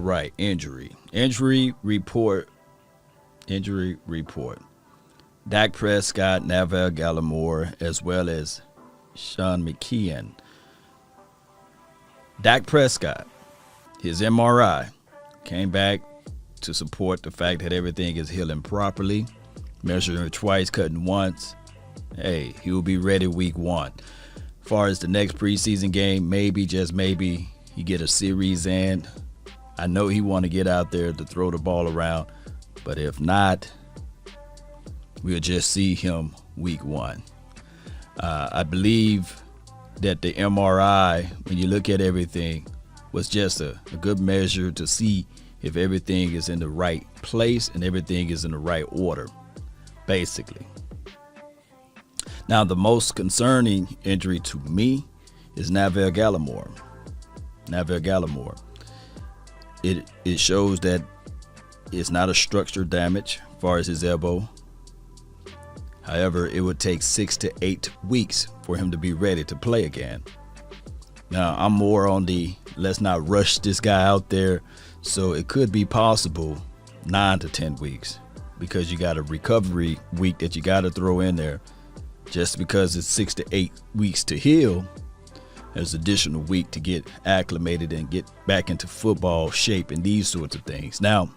right, Injury report. Dak Prescott, Neville Gallimore, as well as Sean McKeon. Dak Prescott, his MRI came back to support the fact that everything is healing properly. Measuring twice, cutting once. Hey, he will be ready week 1. As far as the next preseason game, maybe, just maybe, he get a series in. I know he want to get out there to throw the ball around, but if not, we'll just see him week 1. I believe that the MRI, when you look at everything, was just a good measure to see if everything is in the right place and everything is in the right order, basically. Now, the most concerning injury to me is Neville Gallimore. It shows that it's not a structural damage as far as his elbow. However, it would take 6 to 8 weeks for him to be ready to play again. Now, I'm more on the let's not rush this guy out there. So it could be possible 9 to 10 weeks because you got a recovery week that you got to throw in there. Just because it's 6 to 8 weeks to heal, there's additional week to get acclimated and get back into football shape and these sorts of things. Now,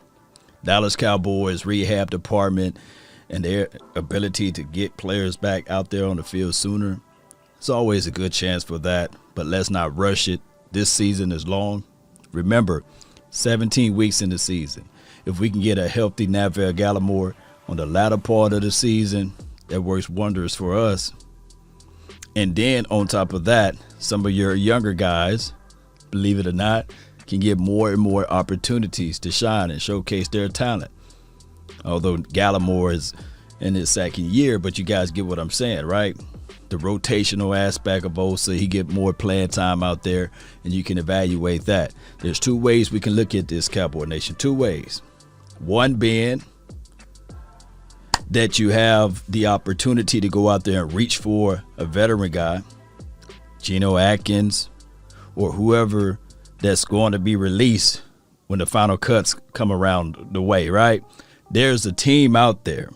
Dallas Cowboys rehab department and their ability to get players back out there on the field sooner, it's always a good chance for that, but let's not rush it. This season is long. Remember, 17 weeks in the season. If we can get a healthy Neville Gallimore on the latter part of the season, that works wonders for us. And then on top of that, some of your younger guys, believe it or not, can get more and more opportunities to shine and showcase their talent. Although Gallimore is in his second year, but you guys get what I'm saying, right? The rotational aspect of Osa, he get more playing time out there, and you can evaluate that. There's 2 ways we can look at this, Cowboy Nation. 2 ways. One being that you have the opportunity to go out there and reach for a veteran guy, Geno Atkins, or whoever that's going to be released when the final cuts come around the way, right? There's a team out there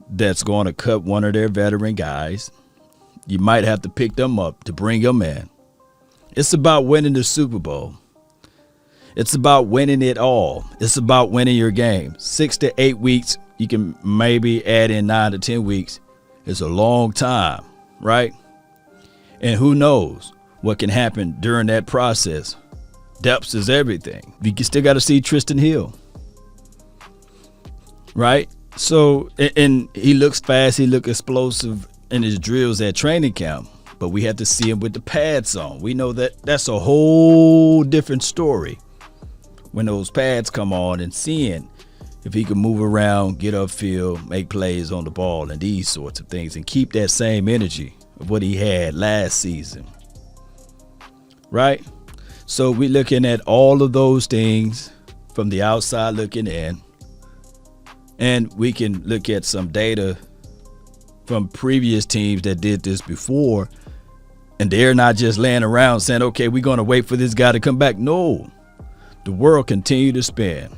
that's going to cut one of their veteran guys. You might have to pick them up to bring them in. It's about winning the Super Bowl. It's about winning it all. It's about winning your game. 6 to 8 weeks, you can maybe add in 9 to 10 weeks. It's a long time, right? And who knows what can happen during that process. Depth is everything. You still got to see Tristan Hill, right? So, and he looks fast. He looks explosive in his drills at training camp. But we have to see him with the pads on. We know that that's a whole different story when those pads come on, and seeing if he can move around, get upfield, make plays on the ball and these sorts of things, and keep that same energy of what he had last season, right? So we're looking at all of those things from the outside looking in, and we can look at some data from previous teams that did this before, and they're not just laying around saying, okay, we're going to wait for this guy to come back. No, the world continued to spin.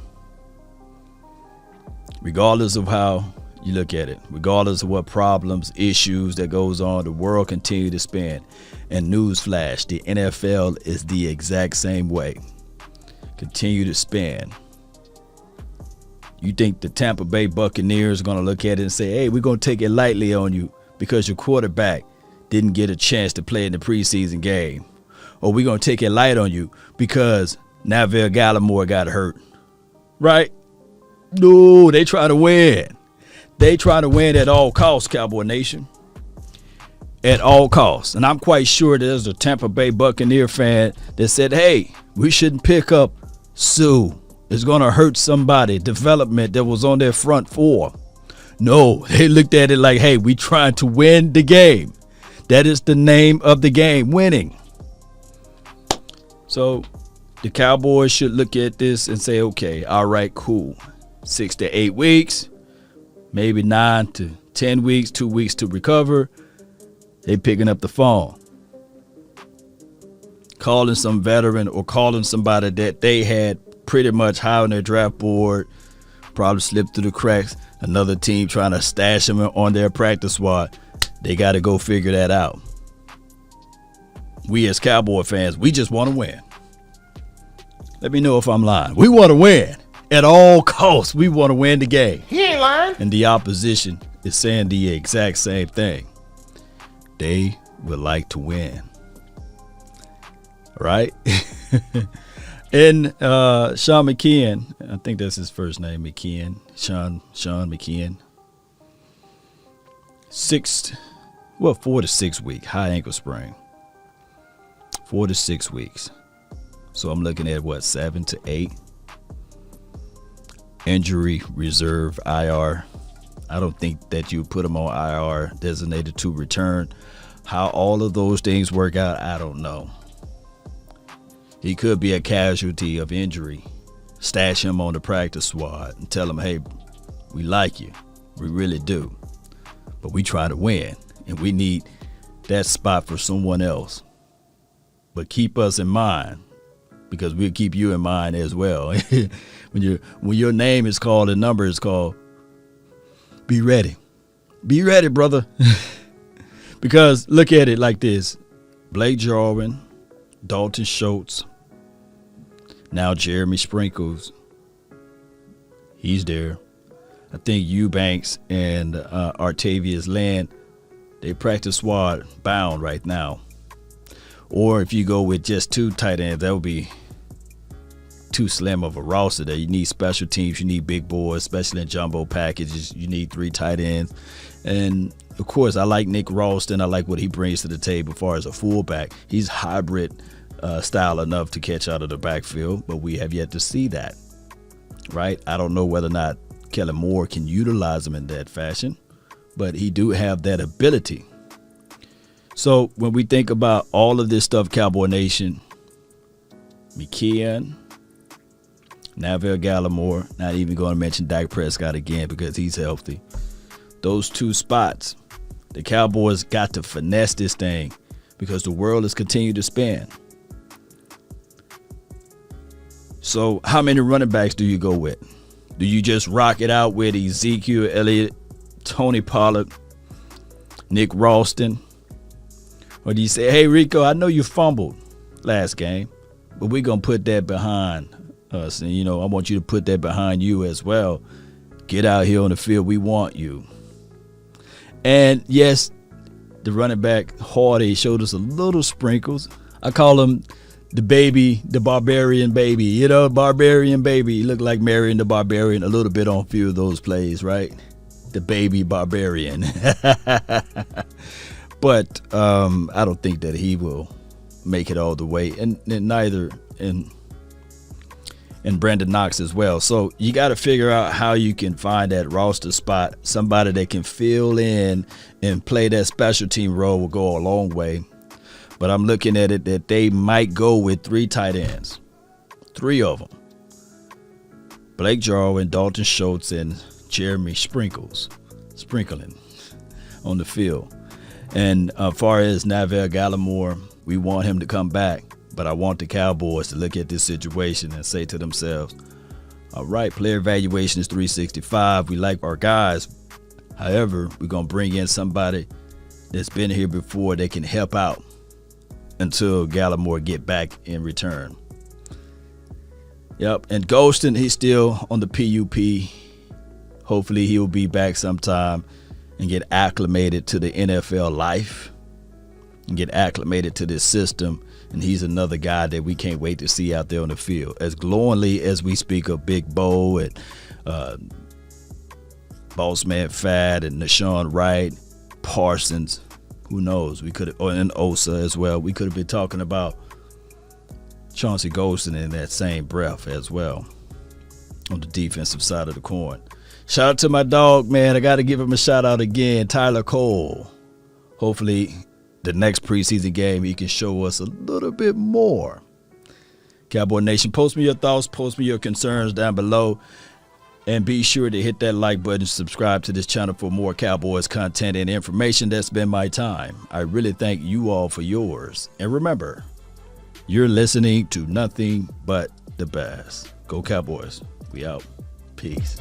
Regardless of how you look at it, regardless of what problems, issues that goes on, the world continued to spin. And newsflash, the NFL is the exact same way. Continue to spin. You think the Tampa Bay Buccaneers are going to look at it and say, hey, we're going to take it lightly on you because your quarterback didn't get a chance to play in the preseason game? Or we're going to take it light on you because Neville Gallimore got hurt, right? No, they try to win. They try to win at all costs, Cowboy Nation. At all costs. And I'm quite sure there's a Tampa Bay Buccaneer fan that said, hey, we shouldn't pick up Sue. It's going to hurt somebody. Development that was on their front four. No, they looked at it like, hey, we trying to win the game. That is the name of the game, winning. So the Cowboys should look at this and say, okay, all right, cool. 6 to 8 weeks, maybe 9 to 10 weeks, 2 weeks to recover. They picking up the phone, calling some veteran or calling somebody that they had pretty much high on their draft board, probably slipped through the cracks. Another team trying to stash him on their practice squad. They got to go figure that out. We as Cowboy fans, we just want to win. Let me know if I'm lying. We want to win at all costs. We want to win the game. He ain't lying. And the opposition is saying the exact same thing. They would like to win. Right? And Sean McKeon, I think that's his first name, McKeon. Sean McKeon. 4 to 6 week high ankle sprain. 4 to 6 weeks. So I'm looking at 7 to 8. Injury reserve IR. I don't think that you put him on IR, designated to return. How all of those things work out, I don't know. He could be a casualty of injury. Stash him on the practice squad and tell him, hey, we like you. We really do. But we try to win, and we need that spot for someone else. But keep us in mind, because we'll keep you in mind as well. When your name is called and number is called, be ready. Be ready, brother. Because look at it like this. Blake Jarwin, Dalton Schultz, now Jeremy Sprinkles. He's there. I think Eubanks and Artavius Land, they practice squad bound right now. Or if you go with just 2 tight ends, that would be too slim of a roster there. You need special teams. You need big boys, especially in jumbo packages. You need 3 tight ends. And, of course, I like Nick Ralston. I like what he brings to the table as far as a fullback. He's hybrid style enough to catch out of the backfield, but we have yet to see that, right? I don't know whether or not Kellen Moore can utilize him in that fashion, but he do have that ability. So when we think about all of this stuff, Cowboy Nation, McKeon, Neville Gallimore, not even going to mention Dak Prescott again because he's healthy. Those 2 spots, the Cowboys got to finesse this thing because the world has continued to spin. So how many running backs do you go with? Do you just rock it out with Ezekiel Elliott, Tony Pollard, Nick Ralston? Or do you say, hey, Rico, I know you fumbled last game, but we're going to put that behind us. And, I want you to put that behind you as well. Get out here on the field. We want you. And, yes, the running back, Hardy, showed us a little sprinkles. I call him the barbarian baby. Barbarian baby. He looked like Marion the Barbarian a little bit on a few of those plays, right? The baby barbarian. But I don't think that he will make it all the way, and neither and Brandon Knox as well. So you got to figure out how you can find that roster spot. Somebody that can fill in and play that special team role will go a long way. But I'm looking at it that they might go with 3 tight ends, 3 of them. Blake Jarwin, Dalton Schultz, and Jeremy sprinkling on the field. And as far as Neville Gallimore, we want him to come back. But I want the Cowboys to look at this situation and say to themselves, all right, player evaluation is 365. We like our guys. However, we're going to bring in somebody that's been here before that can help out until Gallimore get back in return. Yep, and Golston, he's still on the PUP. Hopefully he'll be back sometime and get acclimated to the NFL life and get acclimated to this system. And he's another guy that we can't wait to see out there on the field. As glowingly as we speak of Big Bo and Boss Man Fad and Nashawn Wright, Parsons, who knows? We could, and Osa as well. We could have been talking about Chauncey Golston in that same breath as well on the defensive side of the coin. Shout out to my dog, man. I got to give him a shout out again, Tyler Cole. Hopefully the next preseason game, he can show us a little bit more. Cowboy Nation, post me your thoughts, post me your concerns down below, and be sure to hit that like button, subscribe to this channel for more Cowboys content and information. That's been my time. I really thank you all for yours. And remember, you're listening to nothing but the Bears. Go Cowboys. We out. Peace.